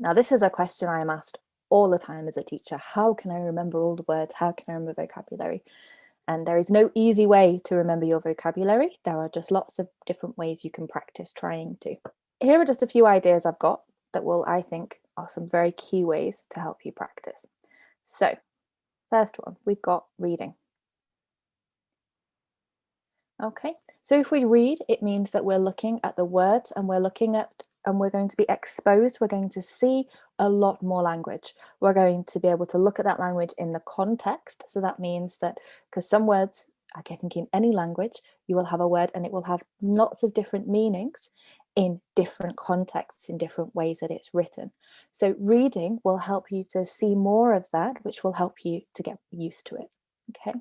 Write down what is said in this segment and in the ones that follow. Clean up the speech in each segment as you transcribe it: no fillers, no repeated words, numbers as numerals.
Now, this is a question I am asked all the time as a teacher. How can I remember all the words? How can I remember vocabulary? And there is no easy way to remember your vocabulary. There are just lots of different ways you can practice trying to. Here are just a few ideas I've got that I think, are some very key ways to help you practice. So, first one, we've got reading. Okay, so if we read, it means that we're looking at the words and we're going to be exposed. We're going to see a lot more language. We're going to be able to look at that language in the context. So that means that, because some words, I think in any language, you will have a word and it will have lots of different meanings in different contexts, in different ways that it's written. So reading will help you to see more of that, which will help you to get used to it. Okay.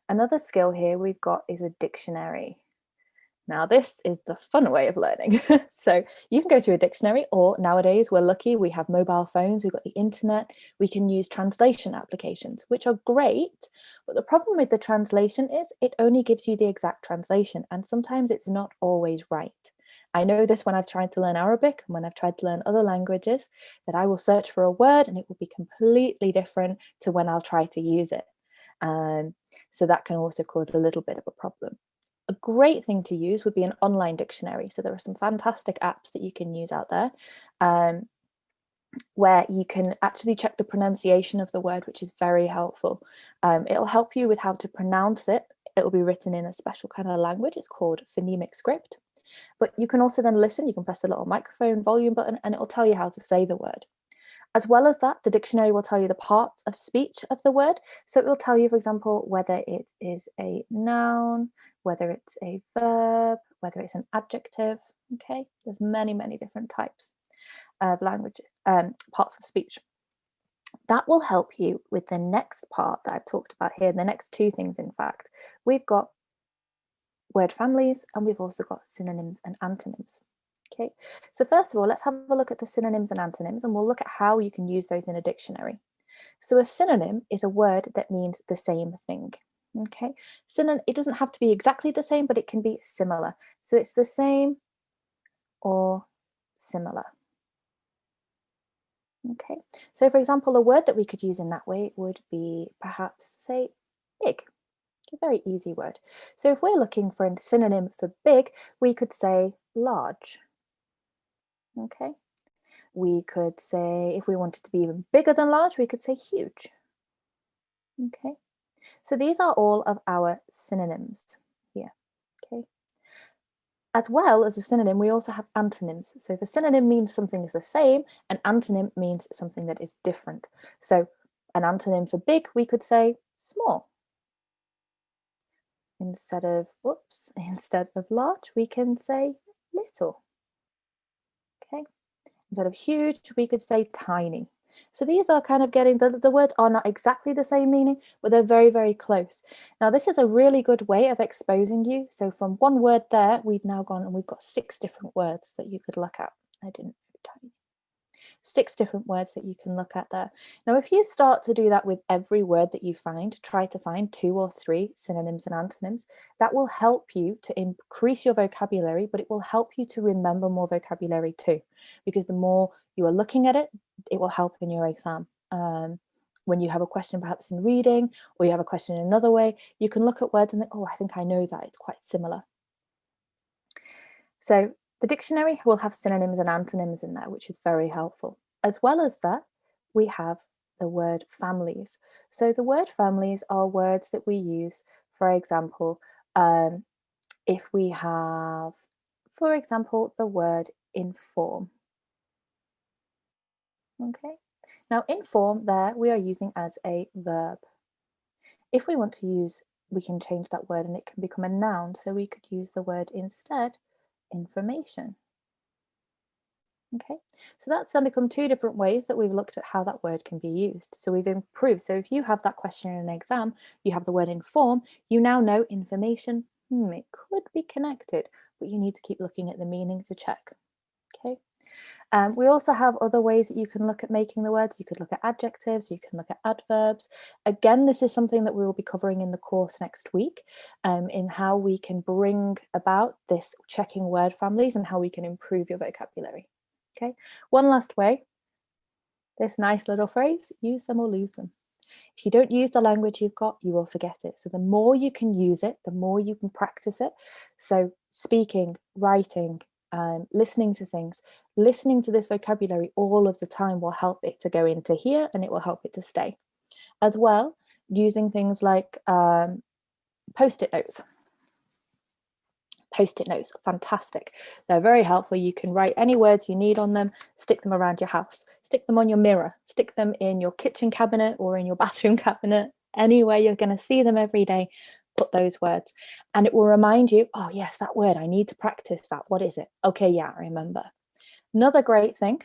Another skill here we've got is a dictionary. Now, this is the fun way of learning. So you can go through a dictionary, or nowadays we're lucky, we have mobile phones, we've got the internet, we can use translation applications, which are great. But the problem with the translation is it only gives you the exact translation, and sometimes it's not always right. I know this when I've tried to learn Arabic and when I've tried to learn other languages, that I will search for a word and it will be completely different to when I'll try to use it. So that can also cause a little bit of a problem. A great thing to use would be an online dictionary. So there are some fantastic apps that you can use out there, where you can actually check the pronunciation of the word, which is very helpful. It'll help you with how to pronounce it. It'll be written in a special kind of language. It's called phonemic script. But you can also then listen. You can press the little microphone volume button and it'll tell you how to say the word. As well as that, the dictionary will tell you the parts of speech of the word. So it will tell you, for example, whether it is a noun, whether it's a verb, whether it's an adjective. Okay, there's many, many different types of language, parts of speech. That will help you with the next part that I've talked about here, the next two things, in fact. We've got word families and we've also got synonyms and antonyms. Okay, so first of all, let's have a look at the synonyms and antonyms, and we'll look at how you can use those in a dictionary. So a synonym is a word that means the same thing. Okay, it doesn't have to be exactly the same, but it can be similar. So it's the same or similar. Okay, so for example, a word that we could use in that way would be perhaps, say, big. A very easy word. So if we're looking for a synonym for big, we could say large. Okay, we could say, if we wanted to be even bigger than large, we could say huge. Okay, so these are all of our synonyms here. Okay, as well as a synonym, we also have antonyms. So if a synonym means something is the same, an antonym means something that is different. So an antonym for big, we could say small. Instead of large, we can say little. Okay. Instead of huge, we could say tiny. So these are kind of getting, the words are not exactly the same meaning, but they're very, very close. Now, this is a really good way of exposing you. So from one word there, we've now gone and we've got 6 different words that you could look at. I didn't tiny. 6 different words that you can look at there. Now, if you start to do that with every word that you find, try to find 2 or 3 synonyms and antonyms, that will help you to increase your vocabulary, but it will help you to remember more vocabulary too, because the more you are looking at it, it will help in your exam. When you have a question perhaps in reading, or you have a question in another way, you can look at words and think, oh, I think I know that, it's quite similar. So the dictionary will have synonyms and antonyms in there, which is very helpful. As well as that, we have the word families. So the word families are words that we use, for example, if we have, for example, the word inform. Okay. Now, inform there we are using as a verb. If we want to use, we can change that word and it can become a noun. So we could use the word instead, information. Okay, so that's then become 2 different ways that we've looked at how that word can be used. So we've improved. So if you have that question in an exam, you have the word inform, you now know information, it could be connected, but you need to keep looking at the meaning to check. Okay. We also have other ways that you can look at making the words. You could look at adjectives, you can look at adverbs. Again, this is something that we will be covering in the course next week, in how we can bring about this checking word families and how we can improve your vocabulary. Okay, one last way This nice little phrase, use them or lose them. If you don't use the language you've got, you will forget it. So the more you can use it, the more you can practice it. So speaking, writing, listening to things, listening to this vocabulary all of the time will help it to go into here and it will help it to stay. As well, using things like post-it notes. Post-it notes, fantastic. They're very helpful. You can write any words you need on them, stick them around your house, stick them on your mirror, stick them in your kitchen cabinet or in your bathroom cabinet, anywhere you're going to see them every day, put those words. And it will remind you, oh yes, that word, I need to practice that. What is it? Okay, yeah, I remember. Another great thing,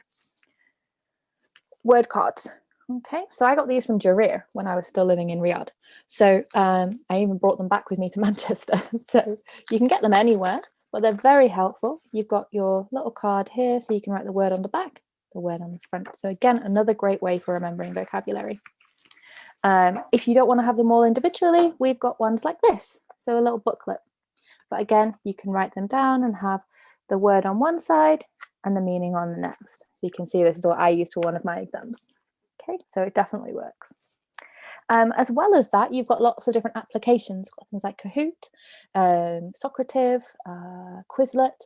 word cards. Okay, so I got these from Jarir when I was still living in Riyadh. So I even brought them back with me to Manchester. So you can get them anywhere, but they're very helpful. You've got your little card here, so you can write the word on the back, the word on the front. So again, another great way for remembering vocabulary. If you don't want to have them all individually, we've got ones like this. So a little booklet. But again, you can write them down and have the word on one side and the meaning on the next. So you can see this is what I used for one of my exams. Okay, so it definitely works. As well as that, you've got lots of different applications. You've got things like Kahoot, Socrative, Quizlet.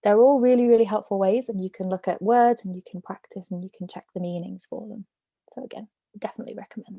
They're all really, really helpful ways, and you can look at words and you can practice and you can check the meanings for them. So again, definitely recommend.